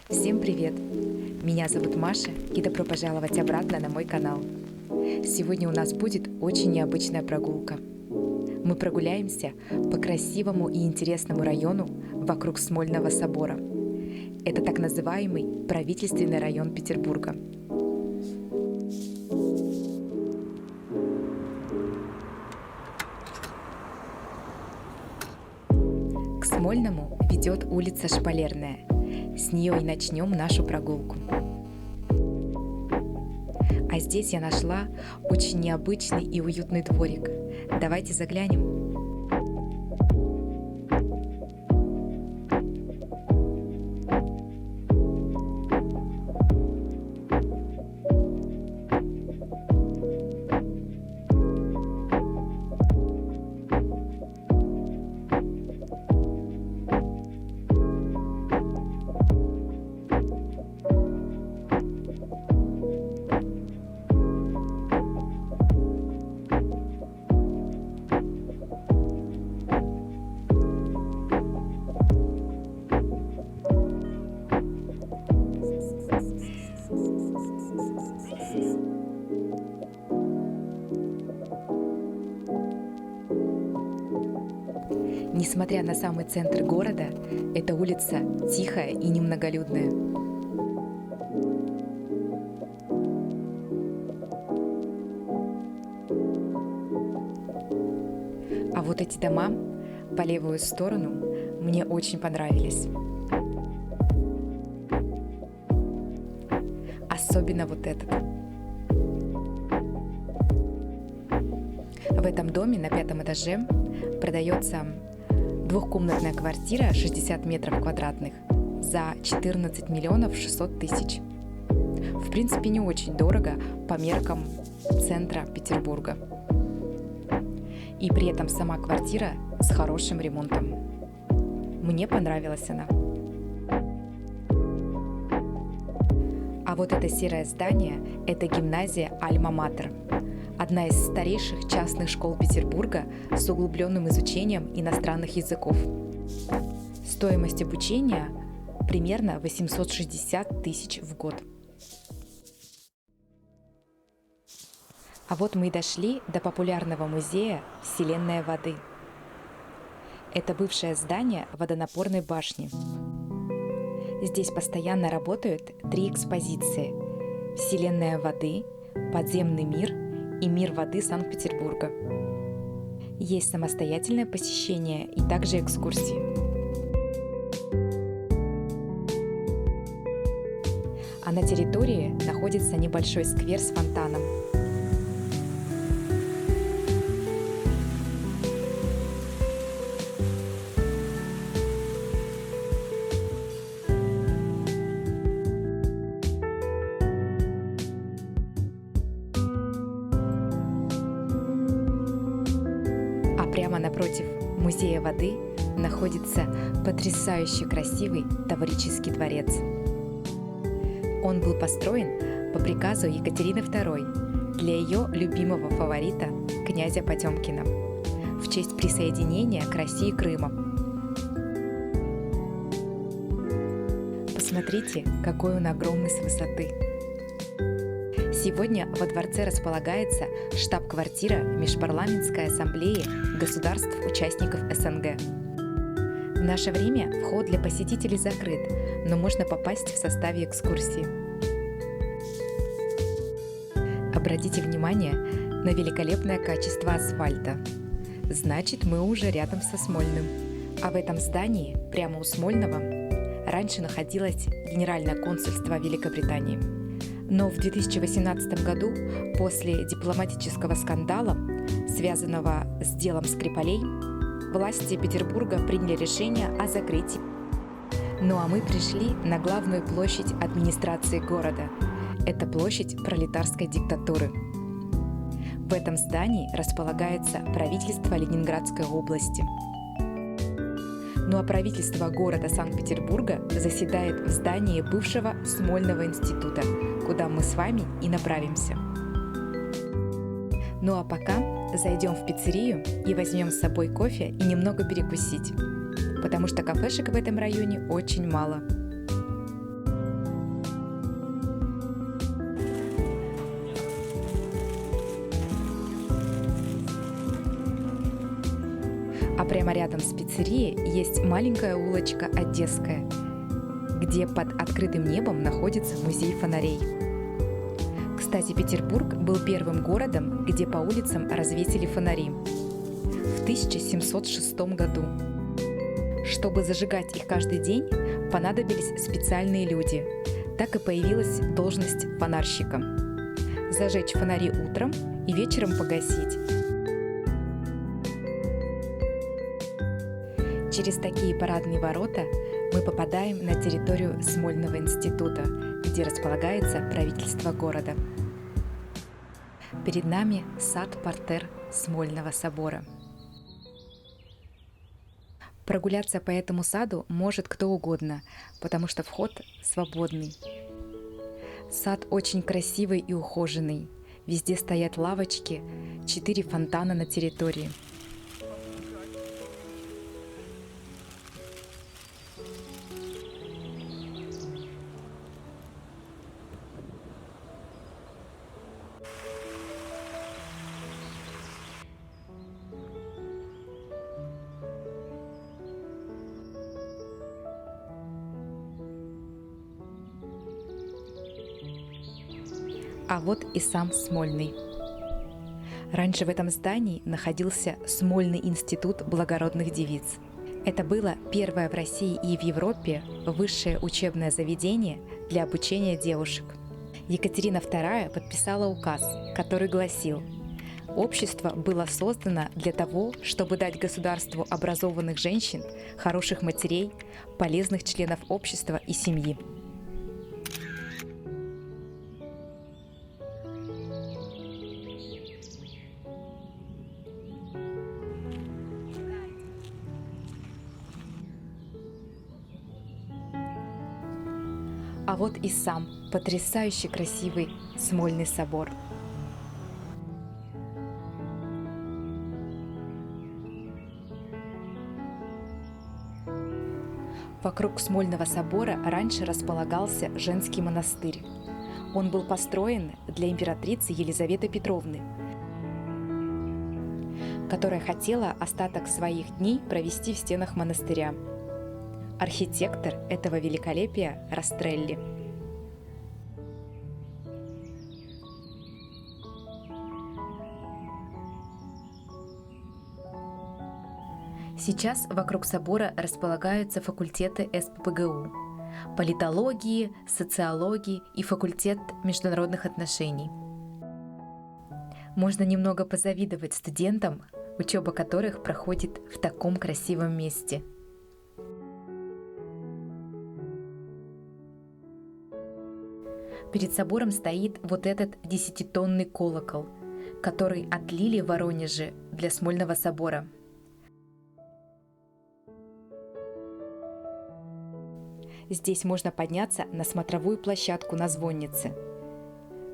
Всем привет! Меня зовут Маша и добро пожаловать обратно на мой канал. Сегодня у нас будет очень необычная прогулка. Мы прогуляемся по красивому и интересному району вокруг Смольного собора. Это так называемый правительственный район Петербурга. К Смольному ведет улица Шпалерная. С нее и начнем нашу прогулку. А здесь я нашла очень необычный и уютный дворик. Давайте заглянем. Несмотря на самый центр города, эта улица тихая и немноголюдная. А вот эти дома по левую сторону мне очень понравились. Особенно вот этот. В этом доме на 5-м этаже продается двухкомнатная квартира 60 метров квадратных за 14 миллионов 600 тысяч. В принципе, не очень дорого по меркам центра Петербурга. И при этом сама квартира с хорошим ремонтом. Мне понравилась она. А вот это серое здание – это гимназия Альма-Матер. Одна из старейших частных школ Петербурга с углубленным изучением иностранных языков. Стоимость обучения примерно 860 тысяч в год. А вот мы и дошли до популярного музея «Вселенная воды». Это бывшее здание водонапорной башни. Здесь постоянно работают 3 экспозиции: «Вселенная воды», «Подземный мир» и «Мир воды Санкт-Петербурга». Есть самостоятельное посещение и также экскурсии. А на территории находится небольшой сквер с фонтаном. Прямо напротив музея воды находится потрясающе красивый Таврический дворец. Он был построен по приказу Екатерины II для ее любимого фаворита князя Потемкина в честь присоединения к России Крыма. Посмотрите, какой он огромный с высоты. Сегодня во дворце располагается штаб-квартира Межпарламентской ассамблеи государств-участников СНГ. В наше время вход для посетителей закрыт, но можно попасть в составе экскурсии. Обратите внимание на великолепное качество асфальта. Значит, мы уже рядом со Смольным. А в этом здании, прямо у Смольного, раньше находилось Генеральное консульство Великобритании. Но в 2018 году, после дипломатического скандала, связанного с делом Скрипалей, власти Петербурга приняли решение о закрытии. Ну а мы пришли на главную площадь администрации города. Это площадь пролетарской диктатуры. В этом здании располагается правительство Ленинградской области. Ну а правительство города Санкт-Петербурга заседает в здании бывшего Смольного института, куда мы с вами и направимся. Ну а пока зайдем в пиццерию и возьмем с собой кофе и немного перекусить, потому что кафешек в этом районе очень мало. Прямо рядом с пиццерией есть маленькая улочка Одесская, где под открытым небом находится музей фонарей. Кстати, Петербург был первым городом, где по улицам развесили фонари в 1706 году. Чтобы зажигать их каждый день, понадобились специальные люди. Так и появилась должность фонарщика. Зажечь фонари утром и вечером погасить. Через такие парадные ворота мы попадаем на территорию Смольного института, где располагается правительство города. Перед нами сад-партер Смольного собора. Прогуляться по этому саду может кто угодно, потому что вход свободный. Сад очень красивый и ухоженный. Везде стоят лавочки, 4 фонтана на территории. А вот и сам Смольный. Раньше в этом здании находился Смольный институт благородных девиц. Это было первое в России и в Европе высшее учебное заведение для обучения девушек. Екатерина II подписала указ, который гласил: «Общество было создано для того, чтобы дать государству образованных женщин, хороших матерей, полезных членов общества и семьи». А вот и сам потрясающе красивый Смольный собор. Вокруг Смольного собора раньше располагался женский монастырь. Он был построен для императрицы Елизаветы Петровны, которая хотела остаток своих дней провести в стенах монастыря. Архитектор этого великолепия Растрелли. Сейчас вокруг собора располагаются факультеты СПбГУ, политологии, социологии и факультет международных отношений. Можно немного позавидовать студентам, учеба которых проходит в таком красивом месте. Перед собором стоит вот этот 10-тонный колокол, который отлили в Воронеже для Смольного собора. Здесь можно подняться на смотровую площадку на звоннице,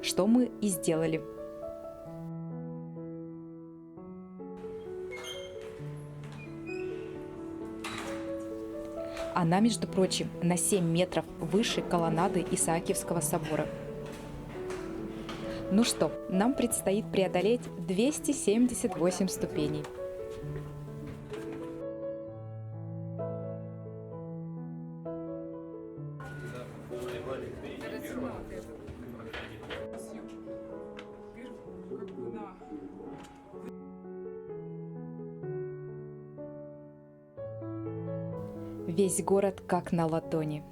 что мы и сделали. Она, между прочим, на 7 метров выше колоннады Исаакиевского собора. Ну что, нам предстоит преодолеть 278 ступеней. Весь город как на ладони.